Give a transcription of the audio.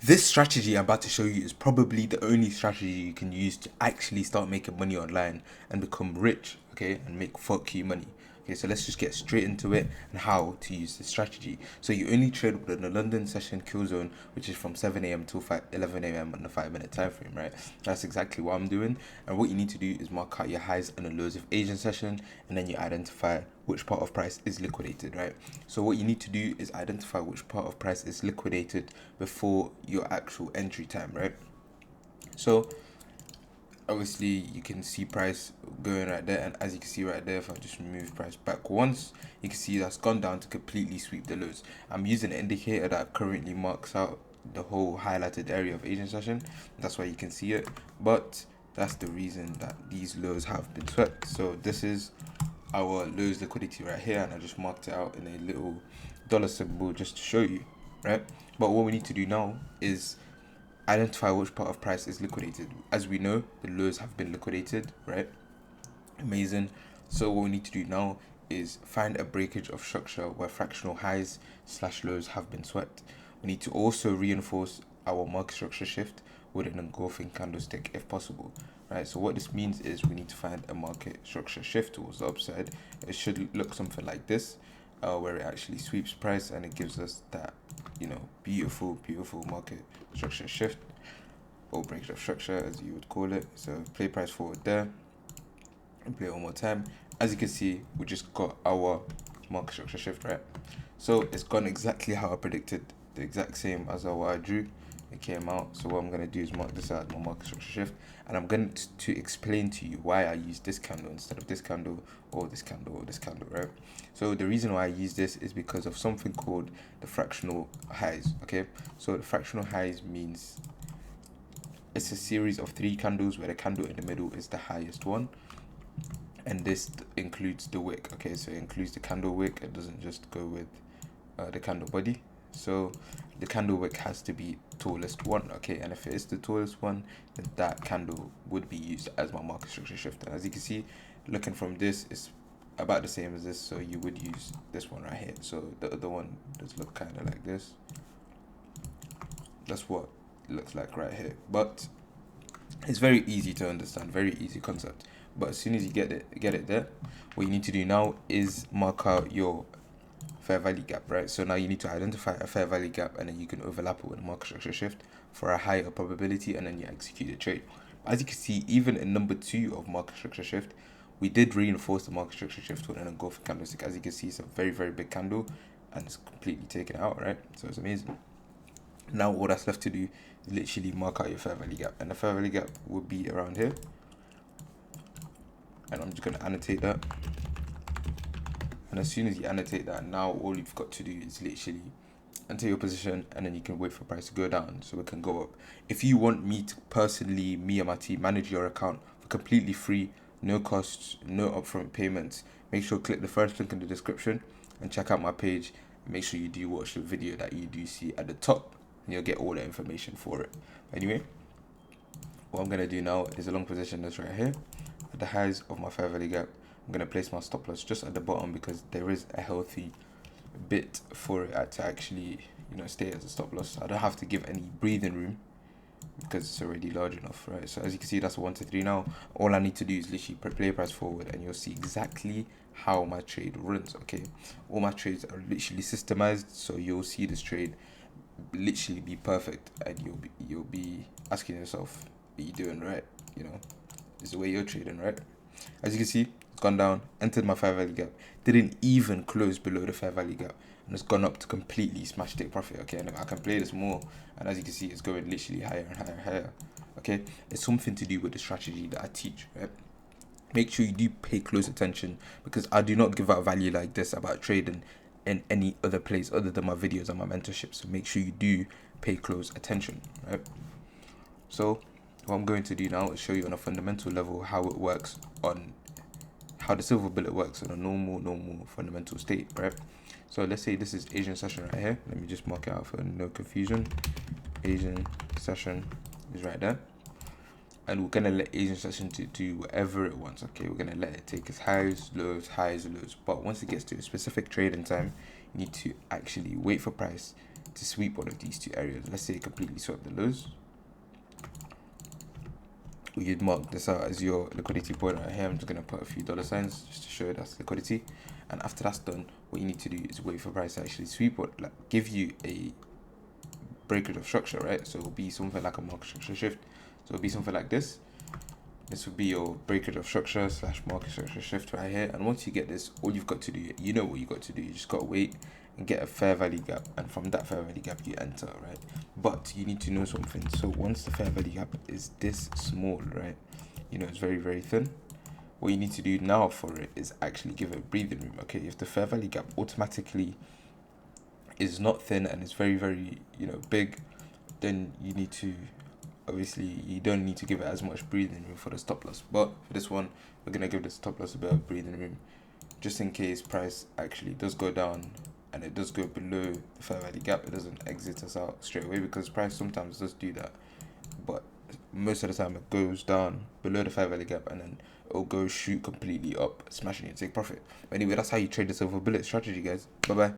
This strategy I'm about to show you is probably the only strategy you can use to actually start making money online and become rich, okay, and make fuck you money. Okay, so let's just get straight into it and how to use this strategy. So you only trade within the London session kill zone, which is from 7 a.m. till 11 a.m. on the 5-minute time frame, right? That's exactly what I'm doing. And what you need to do is mark out your highs and the lows of Asian session, and then you identify which part of price is liquidated, right? So what you need to do is identify which part of price is liquidated before your actual entry time, right? So obviously you can see price going right there, and as you can see right there, if I just move price back once, you can see that's gone down to completely sweep the lows. I'm using an indicator that currently marks out the whole highlighted area of Asian session. That's why you can see it, but that's the reason that these lows have been swept. So this is our lows liquidity right here, and I just marked it out in a little dollar symbol just to show you, right? But what we need to do now is identify which part of price is liquidated. As we know, the lows have been liquidated, right? Amazing. So what we need to do now is find a breakage of structure where fractional highs slash lows have been swept. We need to also reinforce our market structure shift with an engulfing candlestick if possible, right? So what this means is we need to find a market structure shift towards the upside. It should look something like this, where it actually sweeps price and it gives us that, beautiful market structure shift, or breakage of structure as you would call it. So play price forward there and play it one more time. As you can see, we just got our market structure shift, right? So it's gone exactly how I predicted, the exact same as what I drew. It came out. So what I'm going to do is mark this out as my market structure shift, and I'm going to explain to you why I use this candle instead of this candle or this candle or this candle, right? So the reason why I use this is because of something called the fractional highs, okay? So the fractional highs means it's a series of 3 candles where the candle in the middle is the highest one, and this includes the wick, okay? So it includes the candle wick. It doesn't just go with the candle body. So the candle wick has to be tallest one, okay? And if it is the tallest one, then that candle would be used as my market structure shift. And as you can see, looking from this, it's about the same as this, so you would use this one right here. So the other one does look kind of like this. That's what it looks like right here, but it's very easy to understand, very easy concept. But as soon as you get it there, what you need to do now is mark out your fair value gap, right? So now you need to identify a fair value gap, and then you can overlap it with a market structure shift for a higher probability, and then you execute the trade. As you can see, even in number 2 of market structure shift, we did reinforce the market structure shift with an engulfing candlestick. As you can see, it's a very big candle, and it's completely taken out, right? So it's amazing. Now all that's left to do is literally mark out your fair value gap, and the fair value gap would be around here, and I'm just going to annotate that. And as soon as you annotate that, now all you've got to do is literally enter your position, and then you can wait for price to go down so it can go up. If you want me to personally, me and my team, manage your account for completely free, no costs, no upfront payments, make sure to click the first link in the description and check out my page. Make sure you do watch the video that you do see at the top, and you'll get all the information for it. Anyway, what I'm going to do now is a long position that's right here at the highs of my fair value gap. I'm going to place my stop loss just at the bottom because there is a healthy bit for it to actually, stay as a stop loss. I don't have to give any breathing room because it's already large enough, right? So as you can see, that's a 1 to 3 now. All I need to do is literally play price forward, and you'll see exactly how my trade runs, okay? All my trades are literally systemized, so you'll see this trade literally be perfect, and you'll be asking yourself, are you doing right? This is the way you're trading, right? As you can see, it's gone down, entered my fair value gap, didn't even close below the fair value gap, and it's gone up to completely smash take profit, okay? And I can play this more, and as you can see, it's going literally higher and higher and higher, okay? It's something to do with the strategy that I teach, right? Make sure you do pay close attention, because I do not give out value like this about trading in any other place other than my videos and my mentorship. So make sure you do pay close attention, right? So what I'm going to do now is show you on a fundamental level how it works, on how the silver bullet works on a normal fundamental state, right? So let's say this is Asian session right here. Let me just mark it out for no confusion. Asian session is right there, and we're gonna let Asian session to do whatever it wants, okay? We're gonna let it take its highs, lows, but once it gets to a specific trading time, you need to actually wait for price to sweep one of these two areas. Let's say you completely swept the lows. You'd mark this out as your liquidity point right here. I'm just going to put a few dollar signs just to show that's liquidity. And after that's done, what you need to do is wait for price to actually sweep or like give you a breakage of structure, right? So it'll be something like a market structure shift. So it'll be something like this. This would be your breakage of structure / market structure shift right here. And once you get this, all you've got to do, you know what you got to do. You just got to wait and get a fair value gap, and from that fair value gap you enter, right? But you need to know something. So once the fair value gap is this small, right, you know, it's very, very thin. What you need to do now for it is actually give it breathing room. Okay, if the fair value gap automatically is not thin and it's very, very, you know, big, then you need to, obviously you don't need to give it as much breathing room for the stop loss. But for this one, we're gonna give the stop loss a bit of breathing room, just in case price actually does go down and it does go below the fair value gap. It doesn't exit us out straight away, because price sometimes does do that, but most of the time it goes down below the fair value gap and then it'll go shoot completely up, smashing it, take profit. But anyway, that's how you trade the silver bullet strategy, guys. Bye bye.